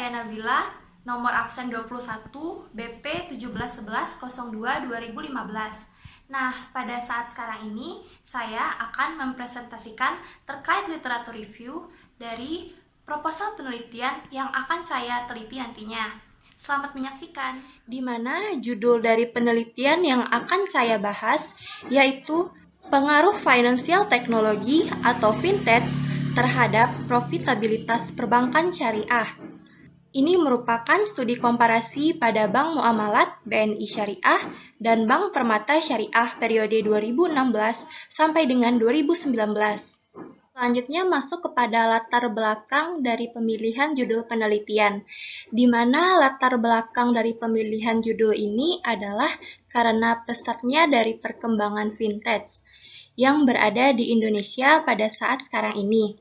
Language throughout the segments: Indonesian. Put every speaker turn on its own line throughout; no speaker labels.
saya Nabila, nomor absen 21 BP 171102-2015. Nah, pada saat sekarang ini saya akan mempresentasikan terkait literatur review dari proposal penelitian yang akan saya teliti nantinya. Selamat menyaksikan. Di mana judul dari penelitian yang akan saya bahas yaitu pengaruh financial technology atau fintech terhadap profitabilitas perbankan syariah. Ini merupakan studi komparasi pada Bank Muamalat BNI Syariah dan Bank Permata Syariah periode 2016 sampai dengan 2019. Selanjutnya masuk kepada latar belakang dari pemilihan judul penelitian, di mana latar belakang dari pemilihan judul ini adalah karena pesatnya dari perkembangan fintech yang berada di Indonesia pada saat sekarang ini,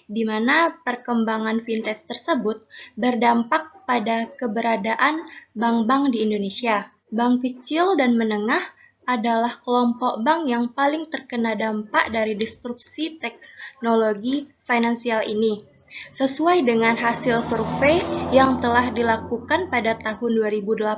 di mana perkembangan fintech tersebut berdampak pada keberadaan bank-bank di Indonesia. Bank kecil dan menengah adalah kelompok bank yang paling terkena dampak dari disrupsi teknologi finansial ini. Sesuai dengan hasil survei yang telah dilakukan pada tahun 2018,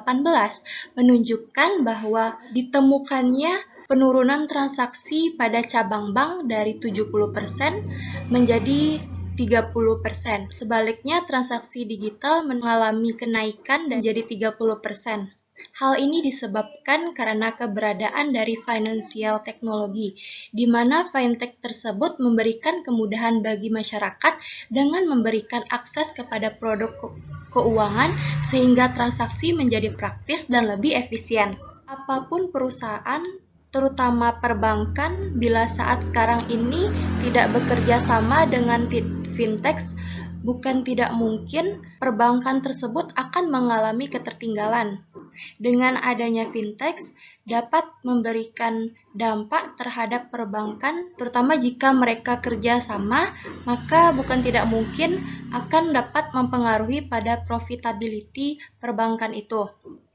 menunjukkan bahwa ditemukannya penurunan transaksi pada cabang bank dari 70% menjadi 30%. Sebaliknya, transaksi digital mengalami kenaikan dan jadi 30%. Hal ini disebabkan karena keberadaan dari financial technology, di mana fintech tersebut memberikan kemudahan bagi masyarakat dengan memberikan akses kepada produk keuangan sehingga transaksi menjadi praktis dan lebih efisien. Apapun perusahaan, terutama perbankan, bila saat sekarang ini tidak bekerja sama dengan fintech, bukan tidak mungkin perbankan tersebut akan mengalami ketertinggalan. Dengan adanya fintech dapat memberikan dampak terhadap perbankan, terutama jika mereka kerja sama, maka bukan tidak mungkin akan dapat mempengaruhi pada profitability perbankan itu.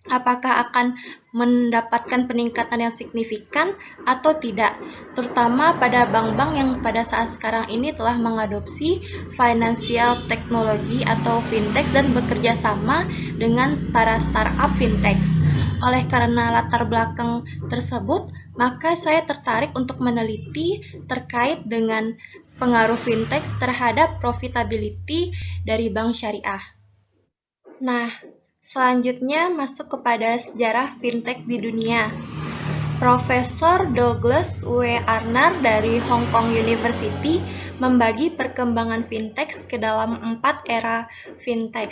Apakah akan mendapatkan peningkatan yang signifikan atau tidak, terutama pada bank-bank yang pada saat sekarang ini telah mengadopsi financial technology atau fintech dan bekerja sama dengan para startup fintech. Oleh karena latar belakang tersebut, maka saya tertarik untuk meneliti terkait dengan pengaruh fintech terhadap profitability dari bank syariah. Nah, selanjutnya masuk kepada sejarah fintech di dunia. Profesor Douglas W. Arner dari Hong Kong University membagi perkembangan fintech ke dalam 4 era fintech,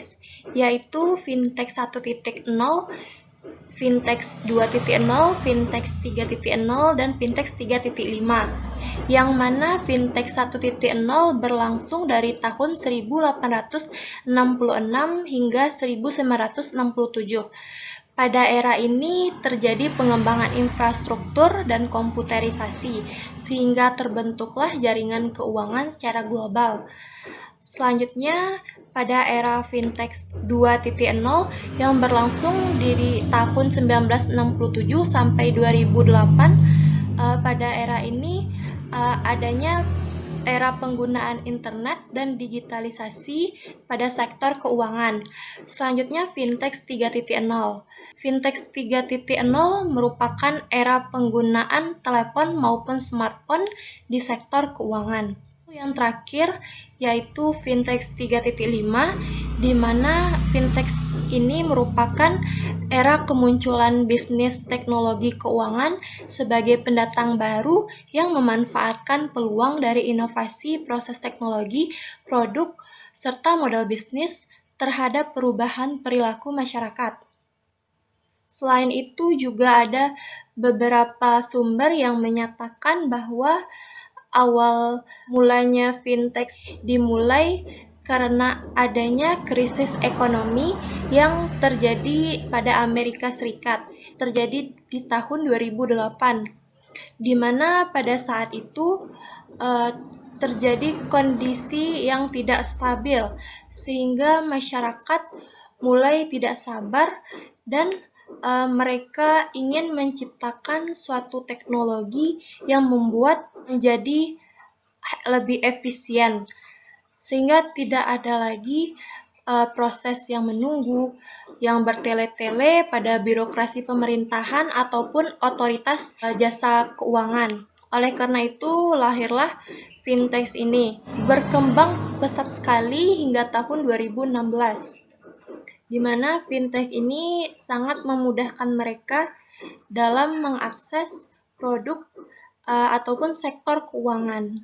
yaitu fintech 1.0, fintech 2.0, fintech 3.0, dan fintech 3.5. Yang mana fintech 1.0 berlangsung dari tahun 1866 hingga 1967. Pada era ini terjadi pengembangan infrastruktur dan komputerisasi, sehingga terbentuklah jaringan keuangan secara global. Selanjutnya, pada era fintech 2.0 yang berlangsung di tahun 1967 sampai 2008, pada era ini adanya era penggunaan internet dan digitalisasi pada sektor keuangan. Selanjutnya, fintech 3.0. Fintech 3.0 merupakan era penggunaan telepon maupun smartphone di sektor keuangan. Yang terakhir yaitu fintech 3.5, di mana fintech ini merupakan era kemunculan bisnis teknologi keuangan sebagai pendatang baru yang memanfaatkan peluang dari inovasi proses teknologi, produk, serta model bisnis terhadap perubahan perilaku masyarakat. Selain itu juga ada beberapa sumber yang menyatakan bahwa awal mulanya fintech dimulai karena adanya krisis ekonomi yang terjadi pada Amerika Serikat, terjadi di tahun 2008, di mana pada saat itu terjadi kondisi yang tidak stabil, sehingga masyarakat mulai tidak sabar dan mereka ingin menciptakan suatu teknologi yang membuat menjadi lebih efisien, sehingga tidak ada lagi
proses yang menunggu, yang bertele-tele pada birokrasi pemerintahan ataupun otoritas jasa keuangan. Oleh karena itu, lahirlah fintech ini. Berkembang pesat sekali hingga tahun 2016, di mana fintech ini sangat memudahkan mereka dalam mengakses produk ataupun sektor keuangan.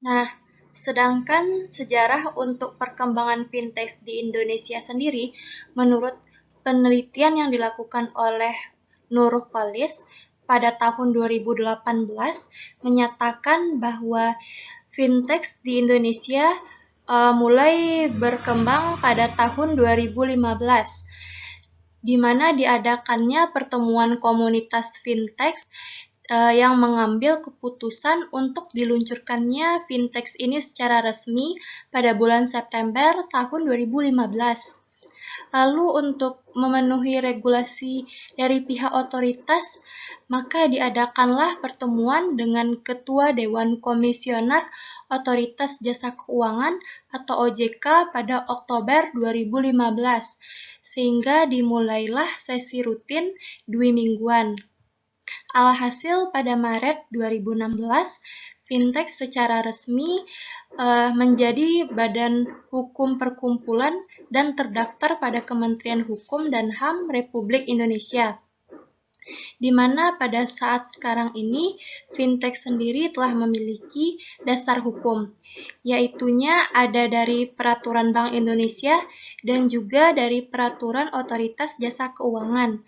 Nah, sedangkan sejarah untuk perkembangan fintech di Indonesia sendiri, menurut penelitian yang dilakukan oleh Nurholis pada tahun 2018 menyatakan bahwa fintech di Indonesia mulai berkembang pada tahun 2015, di mana diadakannya pertemuan komunitas fintech yang mengambil keputusan untuk diluncurkannya fintech ini secara resmi pada bulan September tahun 2015. Lalu untuk memenuhi regulasi dari pihak otoritas, maka diadakanlah pertemuan dengan Ketua Dewan Komisioner Otoritas Jasa Keuangan atau OJK pada Oktober 2015, sehingga dimulailah sesi rutin 2 mingguan. Alhasil pada Maret 2016, fintech secara resmi menjadi badan hukum perkumpulan dan terdaftar pada Kementerian Hukum dan HAM Republik Indonesia, di mana pada saat sekarang ini fintech sendiri telah memiliki dasar hukum, yaitunya ada dari Peraturan Bank Indonesia dan juga dari Peraturan Otoritas Jasa Keuangan.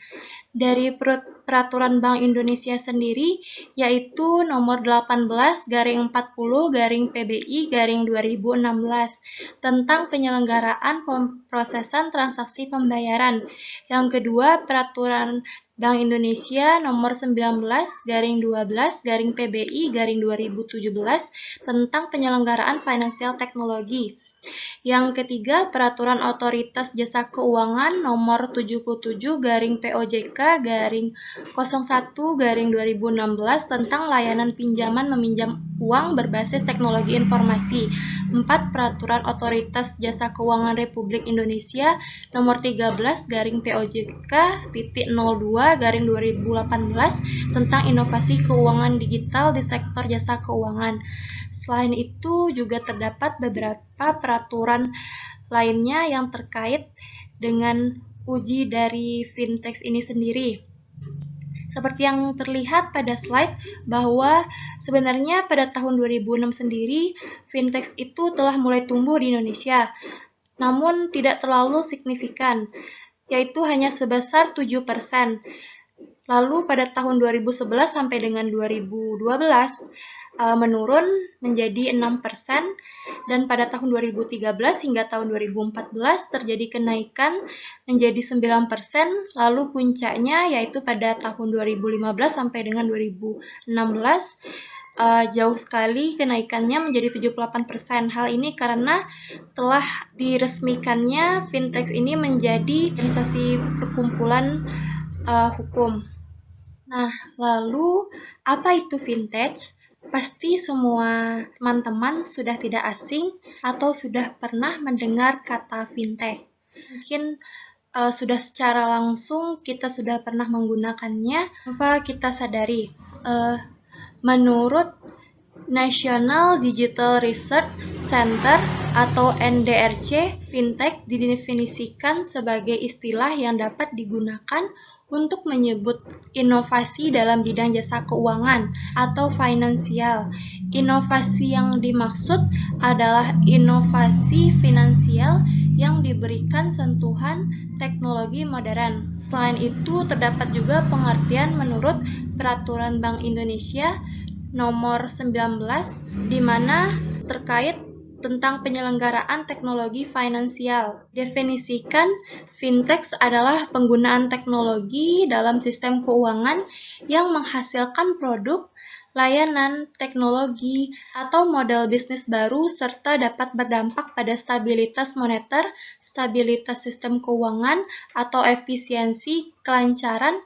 Dari Peraturan Bank Indonesia sendiri, yaitu nomor 18/40/PBI/2016 tentang penyelenggaraan pemrosesan transaksi pembayaran. Yang kedua, Peraturan Bank Indonesia nomor 19/12/PBI/2017 tentang penyelenggaraan financial teknologi. Yang ketiga, Peraturan Otoritas Jasa Keuangan Nomor 77/POJK/01/2016 tentang layanan pinjaman meminjam uang berbasis teknologi informasi. 4. Peraturan Otoritas Jasa Keuangan Republik Indonesia Nomor 13/POJK.02/2018 tentang inovasi keuangan digital di sektor jasa keuangan. Selain itu, juga terdapat beberapa peraturan lainnya yang terkait dengan uji dari fintech ini sendiri. Seperti yang terlihat pada slide, bahwa sebenarnya pada tahun 2006 sendiri, fintech itu telah mulai tumbuh di Indonesia, namun tidak terlalu signifikan, yaitu hanya sebesar 7%. Lalu pada tahun 2011 sampai dengan 2012, menurun menjadi 6%, dan pada tahun 2013 hingga tahun 2014 terjadi kenaikan menjadi 9%, lalu puncaknya yaitu pada tahun 2015 sampai dengan 2016 jauh sekali kenaikannya menjadi 78%. Hal ini karena telah diresmikannya fintech ini menjadi organisasi perkumpulan hukum. Nah, lalu apa itu fintech? Pasti semua teman-teman sudah tidak asing atau sudah pernah mendengar kata fintech. Mungkin sudah secara langsung kita sudah pernah menggunakannya tanpa kita sadari. Menurut National Digital Research Center atau NDRC, fintech didefinisikan sebagai istilah yang dapat digunakan untuk menyebut inovasi dalam bidang jasa keuangan atau finansial. Inovasi yang dimaksud adalah inovasi finansial yang diberikan sentuhan teknologi modern. Selain itu, terdapat juga pengertian menurut Peraturan Bank Indonesia Nomor 19, di mana terkait tentang penyelenggaraan teknologi finansial. Definisikan, fintech adalah penggunaan teknologi dalam sistem keuangan yang menghasilkan produk, layanan, teknologi, atau model bisnis baru serta dapat berdampak pada stabilitas moneter, stabilitas sistem keuangan, atau efisiensi, kelancaran,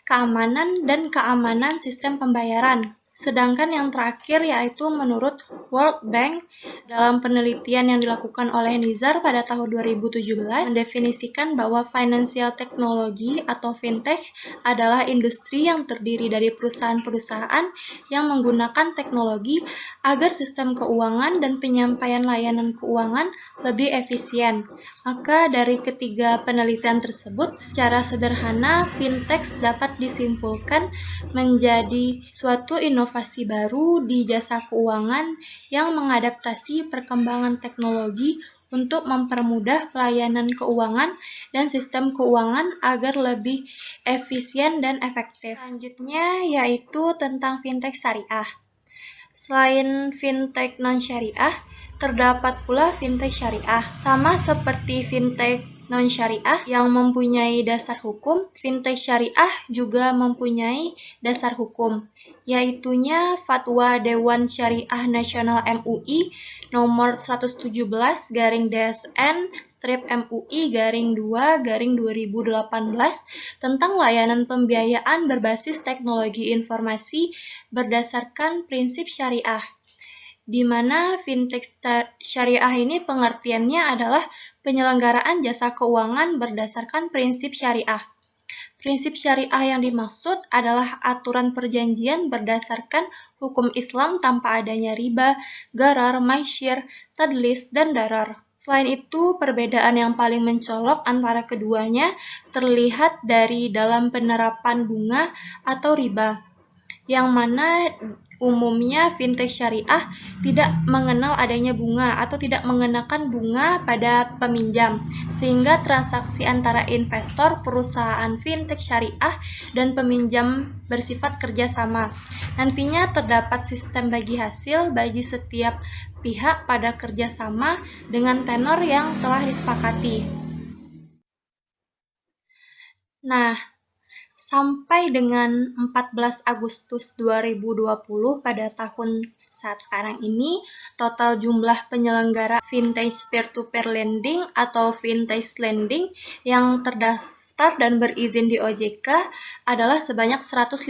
keamanan, dan keamanan sistem pembayaran. Sedangkan yang terakhir yaitu menurut World Bank dalam penelitian yang dilakukan oleh Nizar pada tahun 2017 mendefinisikan bahwa financial technology atau fintech adalah industri yang terdiri dari perusahaan-perusahaan yang menggunakan teknologi agar sistem keuangan dan penyampaian layanan keuangan lebih efisien. Maka dari ketiga penelitian tersebut, secara sederhana fintech dapat disimpulkan menjadi suatu inovasi baru di jasa keuangan yang mengadaptasi perkembangan teknologi untuk mempermudah pelayanan keuangan dan sistem keuangan agar lebih efisien dan efektif. Selanjutnya yaitu tentang fintech syariah. Selain fintech non-syariah, terdapat pula fintech syariah. Sama seperti fintech non-syariah yang mempunyai dasar hukum, fintech syariah juga mempunyai dasar hukum, yaitunya Fatwa Dewan Syariah Nasional MUI nomor 117/DSN/MUI/2/2018 tentang layanan pembiayaan berbasis teknologi informasi berdasarkan prinsip syariah, di mana fintech syariah ini pengertiannya adalah penyelenggaraan jasa keuangan berdasarkan prinsip syariah. Prinsip syariah yang dimaksud adalah aturan perjanjian berdasarkan hukum Islam tanpa adanya riba, gharar, maisyir, tadlis, dan darar. Selain itu, perbedaan yang paling mencolok antara keduanya terlihat dari dalam penerapan bunga atau riba, yang mana umumnya fintech syariah tidak mengenal adanya bunga atau tidak mengenakan bunga pada peminjam, sehingga transaksi antara investor, perusahaan fintech syariah, dan peminjam bersifat kerjasama. Nantinya terdapat sistem bagi hasil bagi setiap pihak pada kerjasama dengan tenor yang telah disepakati. Nah, sampai dengan 14 Agustus 2020 pada tahun saat sekarang ini, total jumlah penyelenggara vintage peer-to-peer lending atau vintage lending yang terdaftar dan berizin di OJK adalah sebanyak 157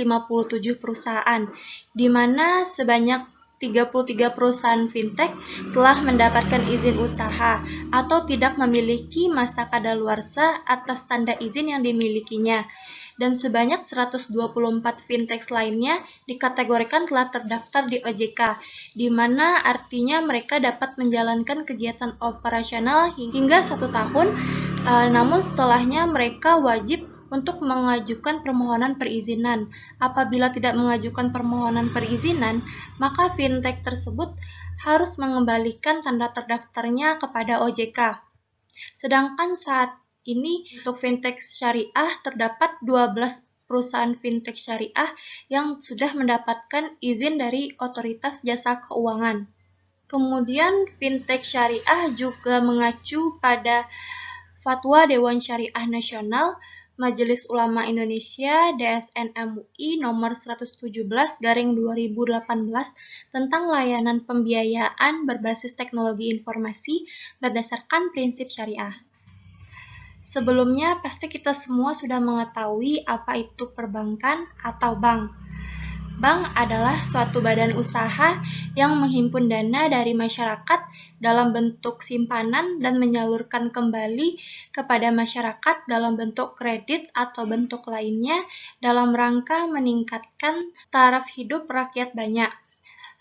perusahaan, di mana sebanyak 33 perusahaan fintech telah mendapatkan izin usaha atau tidak memiliki masa kadaluarsa atas tanda izin yang dimilikinya, dan sebanyak 124 fintech lainnya dikategorikan telah terdaftar di OJK, di mana artinya mereka dapat menjalankan kegiatan operasional hingga 1 tahun, namun setelahnya mereka wajib untuk mengajukan permohonan perizinan. Apabila tidak mengajukan permohonan perizinan, maka fintech tersebut harus mengembalikan tanda terdaftarnya kepada OJK. Sedangkan saat ini untuk fintech syariah terdapat 12 perusahaan fintech syariah yang sudah mendapatkan izin dari Otoritas Jasa Keuangan. Kemudian fintech syariah juga mengacu pada Fatwa Dewan Syariah Nasional Majelis Ulama Indonesia DSN MUI nomor 117/2018 tentang layanan pembiayaan berbasis teknologi informasi berdasarkan prinsip syariah. Sebelumnya, pasti kita semua sudah mengetahui apa itu perbankan atau bank. Bank adalah suatu badan usaha yang menghimpun dana dari masyarakat dalam bentuk simpanan dan menyalurkan kembali kepada masyarakat dalam bentuk kredit atau bentuk lainnya dalam rangka meningkatkan taraf hidup rakyat banyak.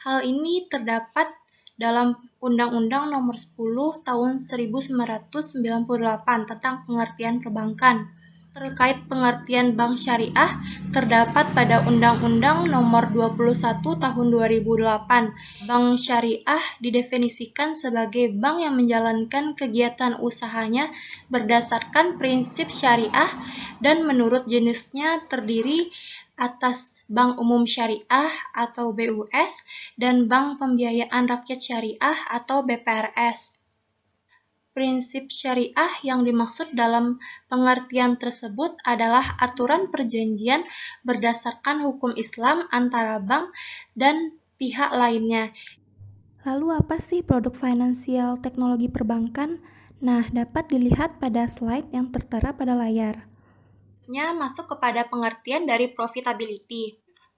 Hal ini terdapat dalam Undang-Undang Nomor 10 Tahun 1998 tentang pengertian perbankan. Terkait pengertian bank syariah terdapat pada Undang-Undang Nomor 21 Tahun 2008. Bank syariah didefinisikan sebagai bank yang menjalankan kegiatan usahanya berdasarkan prinsip syariah dan menurut jenisnya terdiri atas Bank Umum Syariah atau BUS dan Bank Pembiayaan Rakyat Syariah atau BPRS. Prinsip syariah yang dimaksud dalam pengertian tersebut adalah aturan perjanjian berdasarkan hukum Islam antara bank dan pihak lainnya.
Lalu apa sih produk finansial teknologi perbankan? Nah, dapat dilihat pada slide yang tertera pada layar.
Masuk kepada pengertian dari profitability.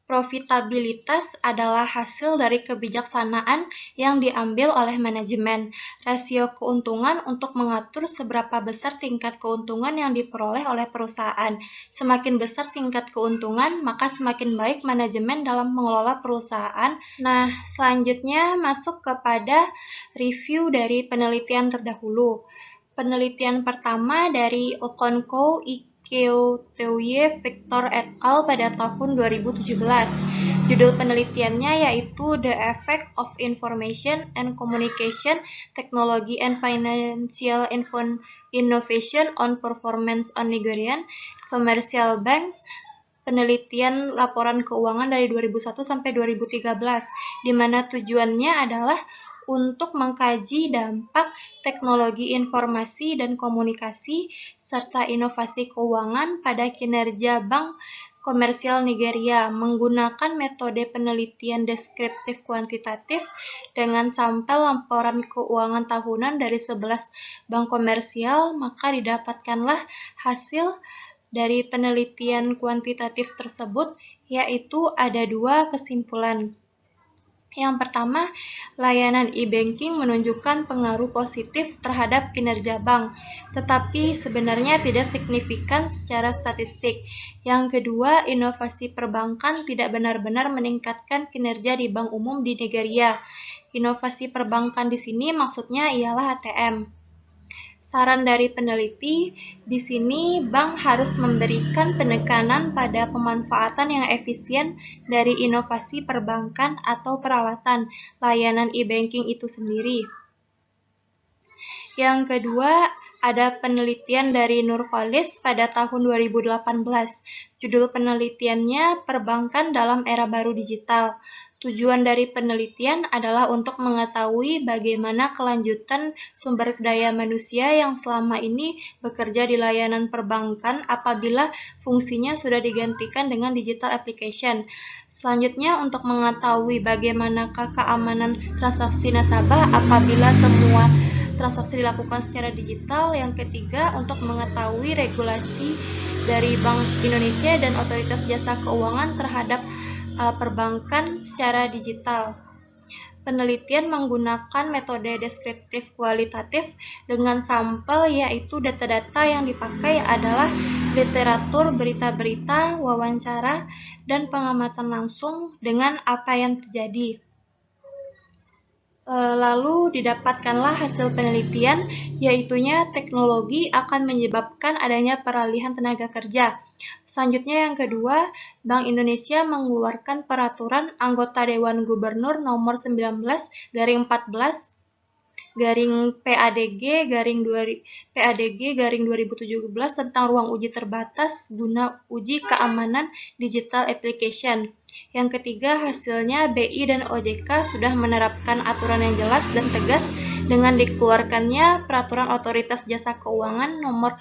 Profitabilitas adalah hasil dari kebijaksanaan yang diambil oleh manajemen. Rasio keuntungan untuk mengatur seberapa besar tingkat keuntungan yang diperoleh oleh perusahaan. Semakin besar tingkat keuntungan, maka semakin baik manajemen dalam mengelola perusahaan. Nah, selanjutnya masuk kepada review dari penelitian terdahulu. Penelitian pertama dari Okonkwo, Ikeuye, Victor et al. Pada tahun 2017. Judul penelitiannya yaitu The Effect of Information and Communication Technology and Financial Innovation on Performance on Nigerian Commercial Banks. Penelitian laporan keuangan dari 2001 sampai 2013, di mana tujuannya adalah untuk mengkaji dampak teknologi informasi dan komunikasi serta inovasi keuangan pada kinerja bank komersial Nigeria menggunakan metode penelitian deskriptif kuantitatif dengan sampel laporan keuangan tahunan dari 11 bank komersial, maka didapatkanlah hasil dari penelitian kuantitatif tersebut, yaitu ada 2 kesimpulan. Yang pertama, layanan e-banking menunjukkan pengaruh positif terhadap kinerja bank, tetapi sebenarnya tidak signifikan secara statistik. Yang kedua, inovasi perbankan tidak benar-benar meningkatkan kinerja di bank umum di Nigeria. Inovasi perbankan di sini maksudnya ialah ATM. Saran dari peneliti, di sini bank harus memberikan penekanan pada pemanfaatan yang efisien dari inovasi perbankan atau peralatan layanan e-banking itu sendiri. Yang kedua, ada penelitian dari Nurholis pada tahun 2018. Judul penelitiannya Perbankan dalam Era Baru Digital. Tujuan dari penelitian adalah untuk mengetahui bagaimana kelanjutan sumber daya manusia yang selama ini bekerja di layanan perbankan apabila fungsinya sudah digantikan dengan digital application. Selanjutnya, untuk mengetahui bagaimanakah keamanan transaksi nasabah apabila semua transaksi dilakukan secara digital. Yang ketiga, untuk mengetahui regulasi dari Bank Indonesia dan Otoritas Jasa Keuangan terhadap perbankan secara digital. Penelitian menggunakan metode deskriptif kualitatif dengan sampel, yaitu data-data yang dipakai adalah literatur, berita-berita, wawancara, dan pengamatan langsung dengan apa yang terjadi. Lalu didapatkanlah hasil penelitian, yaitunya teknologi akan menyebabkan adanya peralihan tenaga kerja. Selanjutnya yang kedua, Bank Indonesia mengeluarkan peraturan anggota Dewan Gubernur nomor 19/14 PADG 2017 tentang ruang uji terbatas guna uji keamanan digital application. Yang ketiga, hasilnya BI dan OJK sudah menerapkan aturan yang jelas dan tegas dengan dikeluarkannya peraturan Otoritas Jasa Keuangan nomor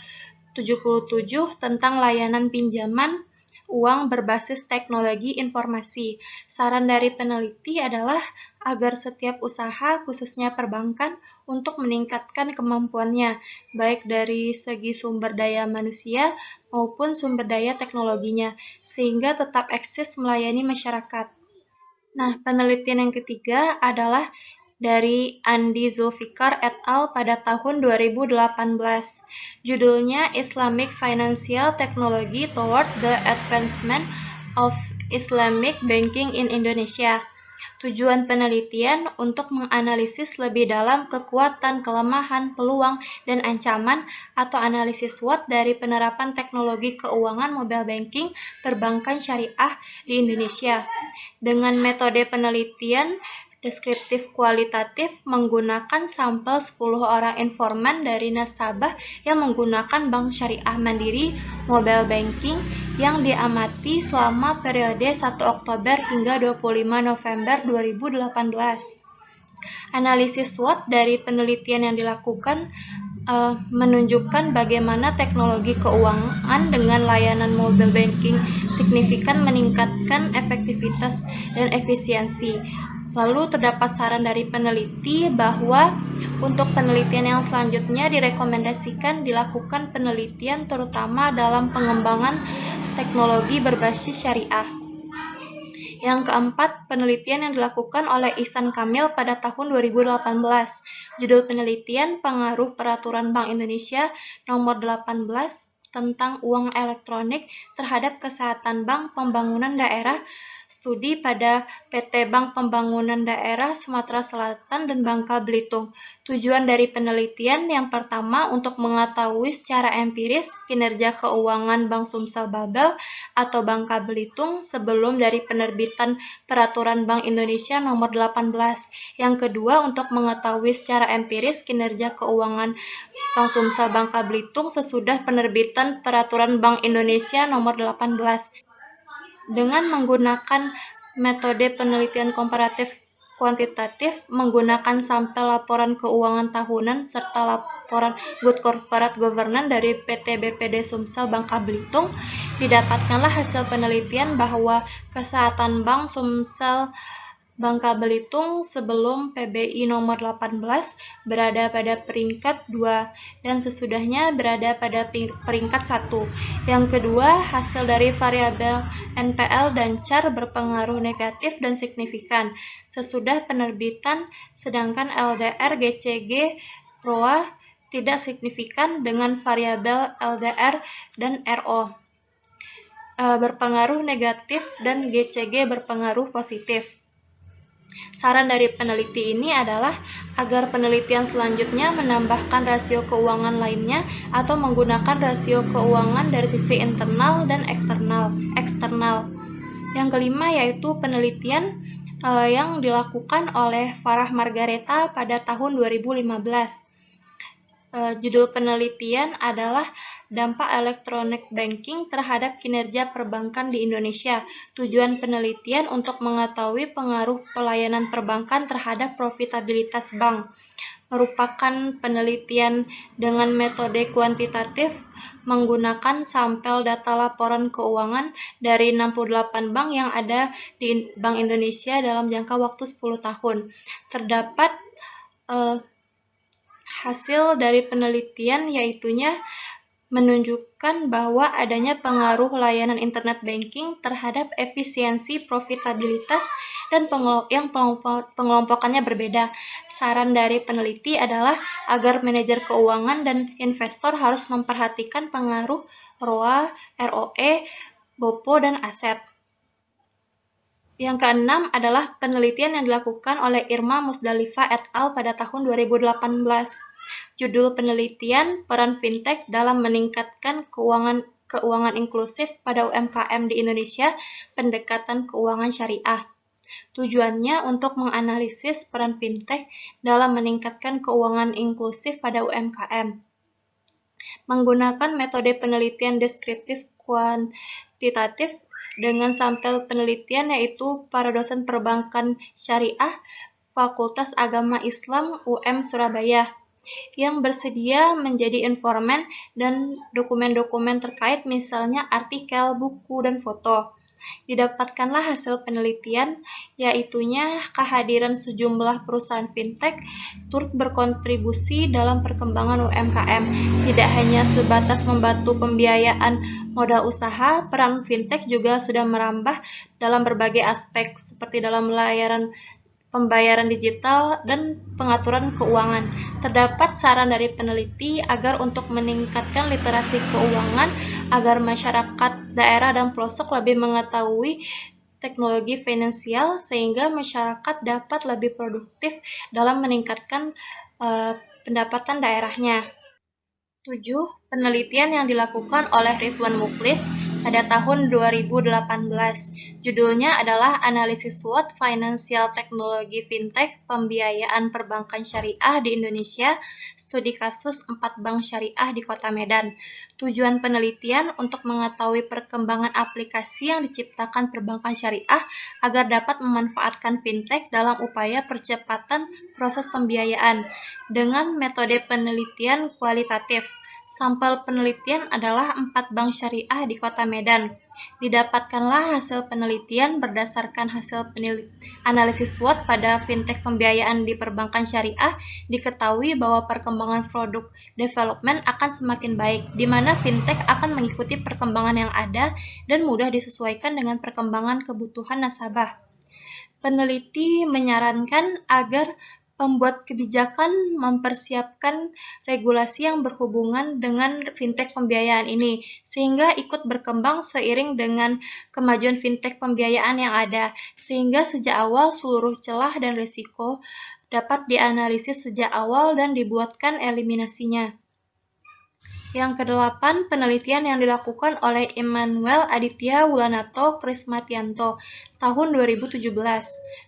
77 tentang layanan pinjaman uang berbasis teknologi informasi. Saran dari peneliti adalah agar setiap usaha, khususnya perbankan, untuk meningkatkan kemampuannya, baik dari segi sumber daya manusia maupun sumber daya teknologinya, sehingga tetap eksis melayani masyarakat. Nah, penelitian yang ketiga adalah dari Andi Zulfikar et al. Pada tahun 2018. Judulnya Islamic Financial Technology Toward the Advancement of Islamic Banking in Indonesia. Tujuan penelitian untuk menganalisis lebih dalam kekuatan, kelemahan, peluang, dan ancaman atau analisis SWOT dari penerapan teknologi keuangan mobile banking perbankan syariah di Indonesia. Dengan metode penelitian deskriptif kualitatif menggunakan sampel 10 orang informan dari nasabah yang menggunakan bank syariah mandiri mobile banking yang diamati selama periode 1 Oktober hingga 25 November 2018. Analisis SWOT dari penelitian yang dilakukan menunjukkan bagaimana teknologi keuangan dengan layanan mobile banking signifikan meningkatkan efektivitas dan efisiensi. Lalu terdapat saran dari peneliti bahwa untuk penelitian yang selanjutnya direkomendasikan dilakukan penelitian terutama dalam pengembangan teknologi berbasis syariah. Yang keempat, penelitian yang dilakukan oleh Ihsan Kamil pada tahun 2018. Judul penelitian Pengaruh Peraturan Bank Indonesia Nomor 18 tentang uang elektronik terhadap kesehatan Bank Pembangunan Daerah, studi pada PT Bank Pembangunan Daerah Sumatera Selatan dan Bangka Belitung. Tujuan dari penelitian yang pertama untuk mengetahui secara empiris kinerja keuangan Bank Sumsel Babel atau Bangka Belitung sebelum dari penerbitan Peraturan Bank Indonesia Nomor 18. Yang kedua untuk mengetahui secara empiris kinerja keuangan Bank Sumsel Bangka Belitung sesudah penerbitan Peraturan Bank Indonesia Nomor 18. Dengan menggunakan metode penelitian komparatif kuantitatif menggunakan sampel laporan keuangan tahunan serta laporan Good Corporate Governance dari PT BPD Sumsel Bangka Belitung, didapatkanlah hasil penelitian bahwa kesehatan Bank Sumsel Bangka Belitung sebelum PBI nomor 18 berada pada peringkat 2 dan sesudahnya berada pada peringkat 1. Yang kedua, hasil dari variabel NPL dan CAR berpengaruh negatif dan signifikan sesudah penerbitan, sedangkan LDR, GCG, ROA tidak signifikan dengan variabel LDR dan RO berpengaruh negatif dan GCG berpengaruh positif. Saran dari peneliti ini adalah agar penelitian selanjutnya menambahkan rasio keuangan lainnya atau menggunakan rasio keuangan dari sisi internal dan eksternal. Yang kelima yaitu penelitian yang dilakukan oleh Farah Margareta pada tahun 2015. Judul penelitian adalah Dampak Electronic Banking terhadap Kinerja Perbankan di Indonesia. Tujuan penelitian untuk mengetahui pengaruh pelayanan perbankan terhadap profitabilitas bank. Merupakan penelitian dengan metode kuantitatif menggunakan sampel data laporan keuangan dari 68 bank yang ada di Bank Indonesia dalam jangka waktu 10 tahun. Terdapat hasil dari penelitian yaitunya menunjukkan bahwa adanya pengaruh layanan internet banking terhadap efisiensi profitabilitas dan pengelompokannya berbeda. Saran dari peneliti adalah agar manajer keuangan dan investor harus memperhatikan pengaruh ROA, ROE, BOPO, dan aset. Yang keenam adalah penelitian yang dilakukan oleh Irma Musdalifa et al. Pada tahun 2018. Judul penelitian Peran Fintech dalam Meningkatkan Keuangan Inklusif pada UMKM di Indonesia, Pendekatan Keuangan Syariah. Tujuannya untuk menganalisis peran fintech dalam meningkatkan keuangan inklusif pada UMKM. Menggunakan metode penelitian deskriptif kuantitatif dengan sampel penelitian yaitu para dosen perbankan syariah Fakultas Agama Islam UM Surabaya yang bersedia menjadi informan dan dokumen-dokumen terkait misalnya artikel, buku, dan foto. Didapatkanlah hasil penelitian, yaitunya kehadiran sejumlah perusahaan fintech turut berkontribusi dalam perkembangan UMKM. Tidak hanya sebatas membantu pembiayaan modal usaha, peran fintech juga sudah merambah dalam berbagai aspek seperti dalam layanan pembayaran digital, dan pengaturan keuangan. Terdapat saran dari peneliti agar untuk meningkatkan literasi keuangan, agar masyarakat daerah dan pelosok lebih mengetahui teknologi finansial, sehingga masyarakat dapat lebih produktif dalam meningkatkan pendapatan daerahnya. 7. Penelitian yang dilakukan oleh Ridwan Muklis pada tahun 2018. Judulnya adalah Analisis SWOT Financial Technology Fintech Pembiayaan Perbankan Syariah di Indonesia, Studi Kasus 4 Bank Syariah di Kota Medan. Tujuan penelitian untuk mengetahui perkembangan aplikasi yang diciptakan perbankan syariah agar dapat memanfaatkan fintech dalam upaya percepatan proses pembiayaan dengan metode penelitian kualitatif. Sampel penelitian adalah 4 bank syariah di Kota Medan. Didapatkanlah hasil penelitian berdasarkan hasil analisis SWOT pada fintech pembiayaan di perbankan syariah. Diketahui bahwa perkembangan produk development akan semakin baik, di mana fintech akan mengikuti perkembangan yang ada dan mudah disesuaikan dengan perkembangan kebutuhan nasabah. Peneliti menyarankan agar pembuat kebijakan mempersiapkan regulasi yang berhubungan dengan fintech pembiayaan ini, sehingga ikut berkembang seiring dengan kemajuan fintech pembiayaan yang ada, sehingga sejak awal seluruh celah dan risiko dapat dianalisis sejak awal dan dibuatkan eliminasinya. Yang kedelapan, penelitian yang dilakukan oleh Immanuel Aditya Wulanato Krismatianto tahun 2017.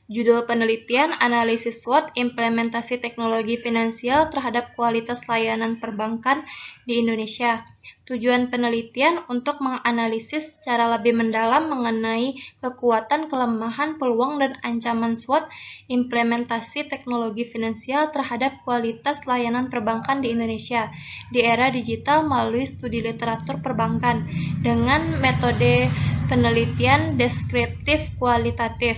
Judul penelitian Analisis SWOT Implementasi Teknologi Finansial terhadap Kualitas Layanan Perbankan di Indonesia. Tujuan penelitian untuk menganalisis secara lebih mendalam mengenai kekuatan, kelemahan, peluang, dan ancaman SWOT implementasi teknologi finansial terhadap kualitas layanan perbankan di Indonesia di era digital melalui studi literatur perbankan dengan metode penelitian deskriptif kualitatif.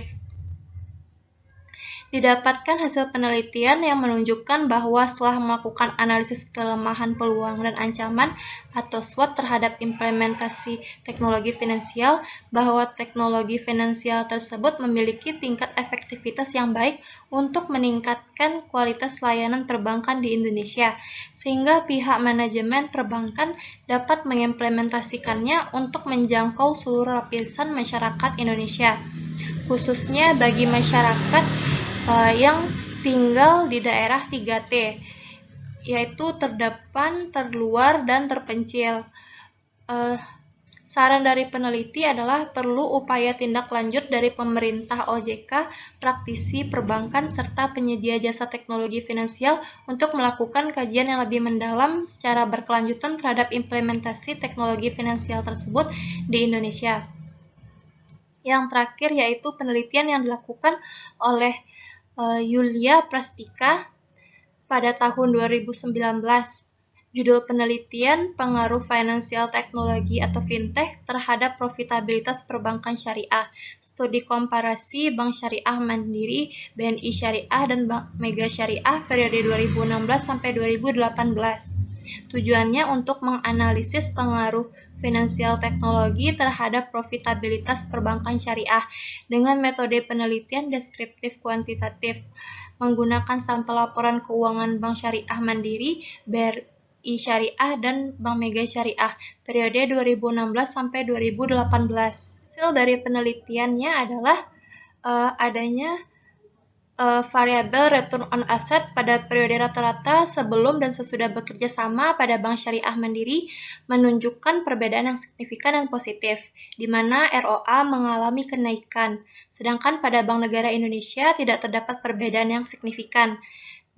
Didapatkan hasil penelitian yang menunjukkan bahwa setelah melakukan analisis kelemahan, peluang, dan ancaman atau SWOT terhadap implementasi teknologi finansial, bahwa teknologi finansial tersebut memiliki tingkat efektivitas yang baik untuk meningkatkan kualitas layanan perbankan di Indonesia, sehingga pihak manajemen perbankan dapat mengimplementasikannya untuk menjangkau seluruh lapisan masyarakat Indonesia, khususnya bagi masyarakat yang tinggal di daerah 3T, yaitu terdepan, terluar, dan terpencil. Saran dari peneliti adalah perlu upaya tindak lanjut dari pemerintah, OJK, praktisi perbankan, serta penyedia jasa teknologi finansial untuk melakukan kajian yang lebih mendalam secara berkelanjutan terhadap implementasi teknologi finansial tersebut di Indonesia. Yang terakhir yaitu penelitian yang dilakukan oleh Yulia Prastika pada tahun 2019. Judul penelitian Pengaruh Financial Technology atau Fintech terhadap Profitabilitas Perbankan Syariah. Studi komparasi Bank Syariah Mandiri, BNI Syariah, dan Bank Mega Syariah periode 2016 sampai 2018. Tujuannya untuk menganalisis pengaruh finansial teknologi terhadap profitabilitas perbankan syariah dengan metode penelitian deskriptif kuantitatif, menggunakan sampel laporan keuangan Bank Syariah Mandiri, BRI Syariah, dan Bank Mega Syariah periode 2016 sampai 2018. Hasil dari penelitiannya adalah adanya variabel return on asset pada periode rata-rata sebelum dan sesudah bekerja sama pada Bank Syariah Mandiri menunjukkan perbedaan yang signifikan dan positif, di mana ROA mengalami kenaikan, sedangkan pada Bank Negara Indonesia tidak terdapat perbedaan yang signifikan,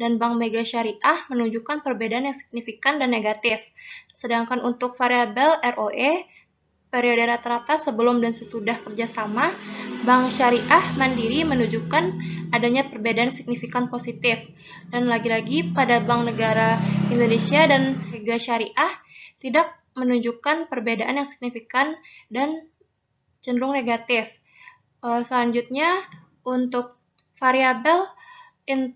dan Bank Mega Syariah menunjukkan perbedaan yang signifikan dan negatif. Sedangkan untuk variabel ROE, periode rata-rata sebelum dan sesudah kerjasama, Bank Syariah Mandiri menunjukkan adanya perbedaan signifikan positif. Dan lagi-lagi pada Bank Negara Indonesia dan Mega Syariah tidak menunjukkan perbedaan yang signifikan dan cenderung negatif. Selanjutnya, untuk variabel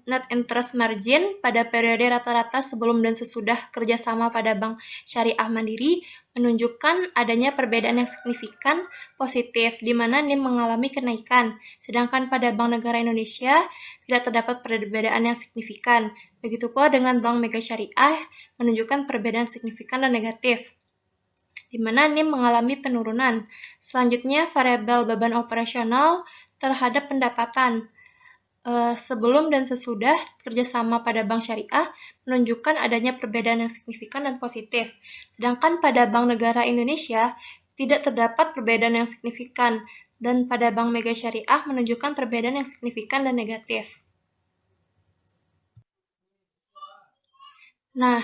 net interest margin pada periode rata-rata sebelum dan sesudah kerjasama pada Bank Syariah Mandiri menunjukkan adanya perbedaan yang signifikan positif, di mana NIM mengalami kenaikan, sedangkan pada Bank Negara Indonesia tidak terdapat perbedaan yang signifikan. Begitu pula dengan Bank Mega Syariah menunjukkan perbedaan signifikan dan negatif, di mana NIM mengalami penurunan. Selanjutnya, variabel beban operasional terhadap pendapatan sebelum dan sesudah kerjasama pada Bank Syariah menunjukkan adanya perbedaan yang signifikan dan positif. Sedangkan pada Bank Negara Indonesia tidak terdapat perbedaan yang signifikan, dan pada Bank Mega Syariah menunjukkan perbedaan yang signifikan dan negatif. Nah,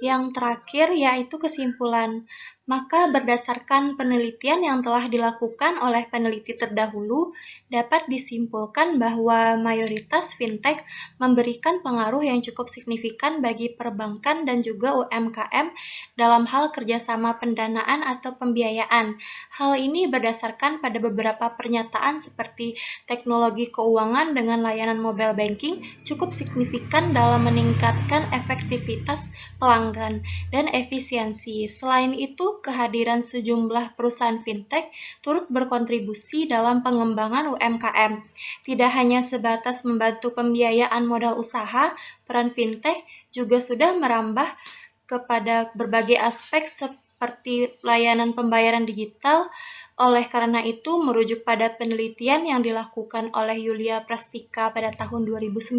yang terakhir yaitu kesimpulan. Maka berdasarkan penelitian yang telah dilakukan oleh peneliti terdahulu, dapat disimpulkan bahwa mayoritas fintech memberikan pengaruh yang cukup signifikan bagi perbankan dan juga UMKM dalam hal kerjasama pendanaan atau pembiayaan. Hal ini berdasarkan pada beberapa pernyataan seperti teknologi keuangan dengan layanan mobile banking cukup signifikan dalam meningkatkan efektivitas pelanggan dan efisiensi. Selain itu, kehadiran sejumlah perusahaan fintech turut berkontribusi dalam pengembangan UMKM. Tidak hanya sebatas membantu pembiayaan modal usaha, peran fintech juga sudah merambah kepada berbagai aspek seperti layanan pembayaran digital. Oleh karena itu, merujuk pada penelitian yang dilakukan oleh Yulia Prastika pada tahun 2019,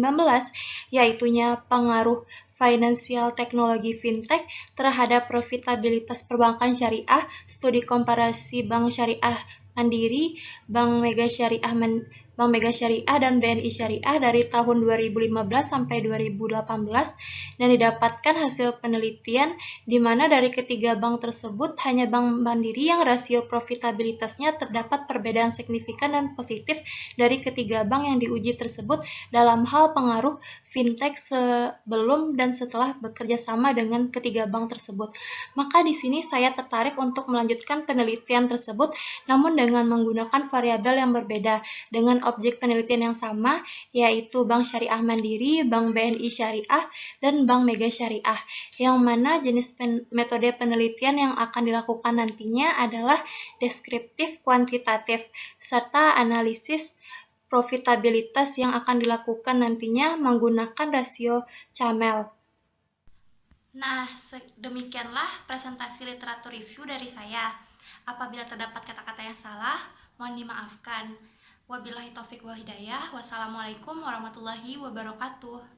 yaitunya pengaruh Financial Technology Fintech terhadap profitabilitas perbankan syariah, studi komparasi Bank Syariah Mandiri, Bank Mega Syariah dan BNI Syariah dari tahun 2015 sampai 2018 dan didapatkan hasil penelitian di mana dari ketiga bank tersebut hanya Bank Mandiri yang rasio profitabilitasnya terdapat perbedaan signifikan dan positif dari ketiga bank yang diuji tersebut dalam hal pengaruh fintech sebelum dan setelah bekerja sama dengan ketiga bank tersebut. Maka di sini saya tertarik untuk melanjutkan penelitian tersebut, namun dengan menggunakan variabel yang berbeda, dengan objek penelitian yang sama, yaitu Bank Syariah Mandiri, Bank BNI Syariah, dan Bank Mega Syariah, yang mana jenis metode penelitian yang akan dilakukan nantinya adalah deskriptif kuantitatif, serta analisis profitabilitas yang akan dilakukan nantinya menggunakan rasio Camel.
Nah, demikianlah presentasi literatur review dari saya. Apabila terdapat kata-kata yang salah, mohon dimaafkan. Wabillahi taufik wal hidayah. Wassalamualaikum warahmatullahi wabarakatuh.